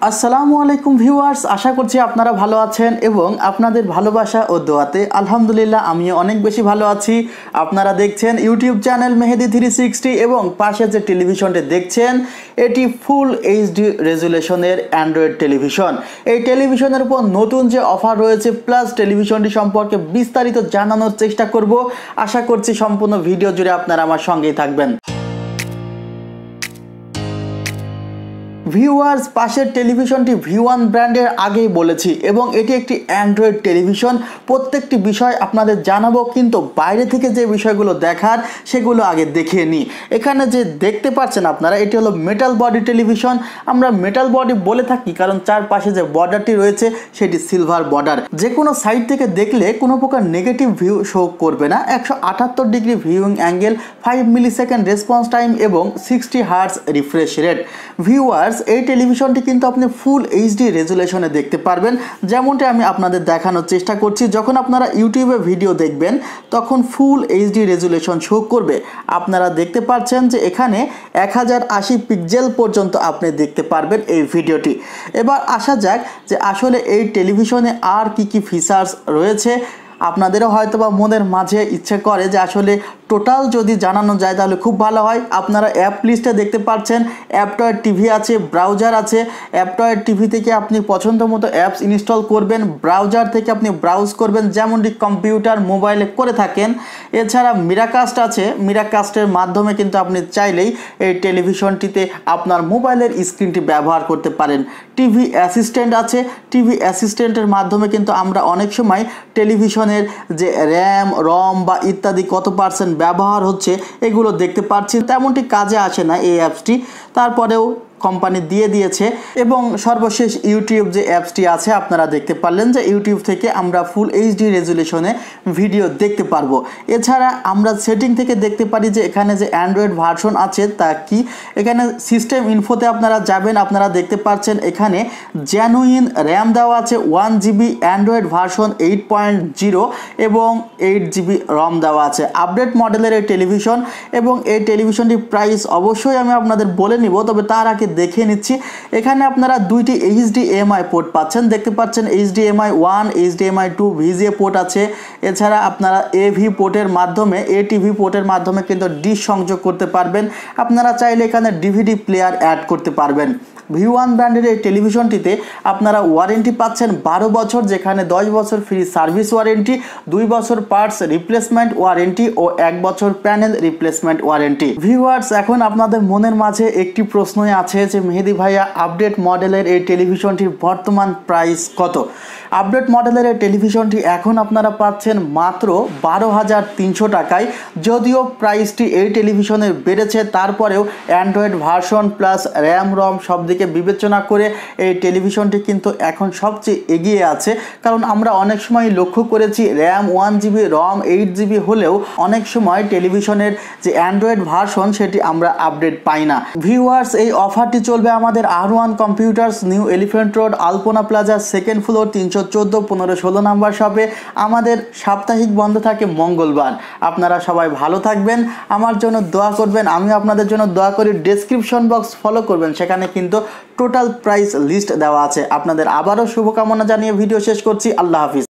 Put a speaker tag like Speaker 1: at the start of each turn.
Speaker 1: আসসালামু আলাইকুম ভিউয়ার্স, আশা করছি আপনারা ভালো আছেন এবং আপনাদের ভালোবাসা ও দোয়াতে আলহামদুলিল্লাহ আমিও অনেক বেশি ভালো আছি। আপনারা দেখছেন ইউটিউব চ্যানেল মেহেদি 360 এবং পাশে যে টেলিভিশনটি দেখছেন এটি ফুল এইচডি রেজুলেশনের অ্যান্ড্রয়েড টেলিভিশন। এই টেলিভিশনের উপর নতুন যে অফার রয়েছে প্লাস টেলিভিশনটি সম্পর্কে বিস্তারিত জানানোর চেষ্টা করব। আশা করছি সম্পূর্ণ ভিডিও জুড়ে আপনারা আমার সঙ্গেই থাকবেন। ভিউয়ার্স, পাশের টেলিভিশনটি V1 ব্র্যান্ডের আগেই বলেছি এবং এটি একটি অ্যান্ড্রয়েড টেলিভিশন। প্রত্যেকটি বিষয় আপনাদের জানাবো, কিন্তু বাইরে থেকে যে বিষয়গুলো দেখার সেগুলো আগে দেখিয়ে নিই। এখানে যে দেখতে পাচ্ছেন আপনারা, এটি হলো মেটাল বডি টেলিভিশন। আমরা মেটাল বডি বলে থাকি কারণ চারপাশে যে বর্ডারটি রয়েছে সেটি সিলভার বর্ডার। যে কোনো সাইড থেকে দেখলে কোনো প্রকার নেগেটিভ ভিউ শো করবে না। 178 degree viewing angle, 5 millisecond response time এবং 60 হার্টজ রিফ্রেশ রেট। ভিউয়ার্স, এই টেলিভিশনটি কিন্তু আপনি ফুল এইচডি রেজুলেশনে দেখতে পারবেন, যেমনটি আমি আপনাদের দেখানোর চেষ্টা করছি। যখন আপনারা ইউটিউবে ভিডিও দেখবেন তখন ফুল এইচডি রেজুলেশন শো করবে। আপনারা দেখতে পাচ্ছেন যে এখানে 1080 পিক্সেল পর্যন্ত আপনি দেখতে পারবেন এই ভিডিওটি। এবার আসা যাক যে আসলে এই টেলিভিশনে আর কি ফিচার্স রয়েছে। আপনাদেরও হয়তো বা মনের মাঝে ইচ্ছে করে যে আসলে টোটাল যদি জানানো যায় তাহলে খুব ভালো হয়। আপনারা অ্যাপ লিস্টে দেখতে পাচ্ছেন অ্যাপটয়েড টিভি আছে, ব্রাউজার আছে। অ্যাপটয়েড টিভি থেকে আপনি পছন্দ মতো অ্যাপস ইনস্টল করবেন, ব্রাউজার থেকে আপনি ব্রাউজ করবেন যেমনটি কম্পিউটার মোবাইলে করে থাকেন। এছাড়া মিরাকাস্ট আছে, মিরাকাস্টের মাধ্যমে কিন্তু আপনি চাইলেই এই টেলিভিশনটিতে আপনার মোবাইলের স্ক্রিনটি ব্যবহার করতে পারেন। টিভি অ্যাসিস্ট্যান্ট আছে, টিভি অ্যাসিস্ট্যান্টের মাধ্যমে কিন্তু আমরা অনেক সময় টেলিভিশনের যে র্যাম রম বা ইত্যাদি কত পার্সেন্ট ব্যবহার হচ্ছে এগুলো দেখতে পাচ্ছি। তেমনটি কাজে আসে না এই অ্যাপসটি, তারপরেও কোম্পানি দিয়ে দিয়েছে। এবং সর্বশেষ ইউটিউব যে অ্যাপসটি আছে, আপনারা দেখতে পারলেন যে ইউটিউব থেকে আমরা ফুল এইচডি রেজুলেশনে ভিডিও দেখতে পারবো। এছাড়া আমরা সেটিং থেকে দেখতে পারি যে এখানে যে অ্যান্ড্রয়েড ভার্সন আছে তা কি। এখানে সিস্টেম ইনফোতে আপনারা যাবেন, আপনারা দেখতে পাচ্ছেন এখানে জেনুইন র্যাম দেওয়া আছে 1 জিবি, অ্যান্ড্রয়েড ভার্সন 8.0 এবং 8 জিবি রম দেওয়া আছে। আপডেট মডেলের এই টেলিভিশন এবং এই টেলিভিশনটির প্রাইস অবশ্যই আমি আপনাদের বলে নিব, তবে তার আগে দেখে নিচ্ছি। এখানে আপনারা দুইটি HDMI পোর্ট পাচ্ছেন, দেখতে পাচ্ছেন HDMI 1, HDMI 2 VGA পোর্ট আছে। এছাড়া আপনারা AV পোর্টের মাধ্যমে, ATV পোর্টের মাধ্যমে কিন্তু ডিশ সংযোগ করতে পারবেন। আপনারা চাইলে এখানে DVD প্লেয়ার অ্যাড করতে পারবেন। V1 ব্র্যান্ডের এই টেলিভিশনটিতে আপনারা ওয়ারেন্টি পাচ্ছেন 12 বছর, যেখানে 10 বছর ফ্রি সার্ভিস ওয়ারেন্টি, 2 বছর পার্টস রিপ্লেসমেন্ট ওয়ারেন্টি ও 1 বছর প্যানেল রিপ্লেসমেন্ট ওয়ারেন্টি। ভিউয়ার্স, এখন আপনাদের মনের মাঝে একটি প্রশ্নই আছে যে মেহেদি ভাইয়া, আপডেট মডেলের এই টেলিভিশনটির বর্তমান প্রাইস কত? আপডেট মডেলের এই টেলিভিশনটি এখন আপনারা পাচ্ছেন মাত্র 12,300 টাকায়। যদিও প্রাইসটি এই টেলিভিশনের বেড়েছে, তারপরেও Android version plus RAM ROM সব দিকে বিবেচনা করে এই টেলিভিশনটি কিন্তু এখন সবচেয়ে এগিয়ে আছে। কারণ আমরা অনেক সময় লক্ষ্য করেছি র্যাম 1 জিবি রম 8 জিবি হলেও অনেক সময় টেলিভিশনের যে অ্যান্ড্রয়েড ভার্সন সেটি আমরা আপডেট পাই না। ভিউয়ার্স, এই অফারটি চলবে আমাদের R1 computers, New Elephant Road, Alpana plaza, second floor, 314, 15-16 number শপে। আমাদের সাপ্তাহিক বন্ধ থাকে মঙ্গলবার। আপনারা সবাই ভালো থাকবেন, আমার জন্য দোয়া করবেন, আমি আপনাদের জন্য দোয়া করি। ডেসক্রিপশন বক্স ফলো করবেন, সেখানে কিন্তু টোটাল প্রাইস লিস্ট দেওয়া আছে। আপনাদের আবারও শুভকামনা জানিয়ে ভিডিও শেষ করছি। আল্লাহ হাফিজ।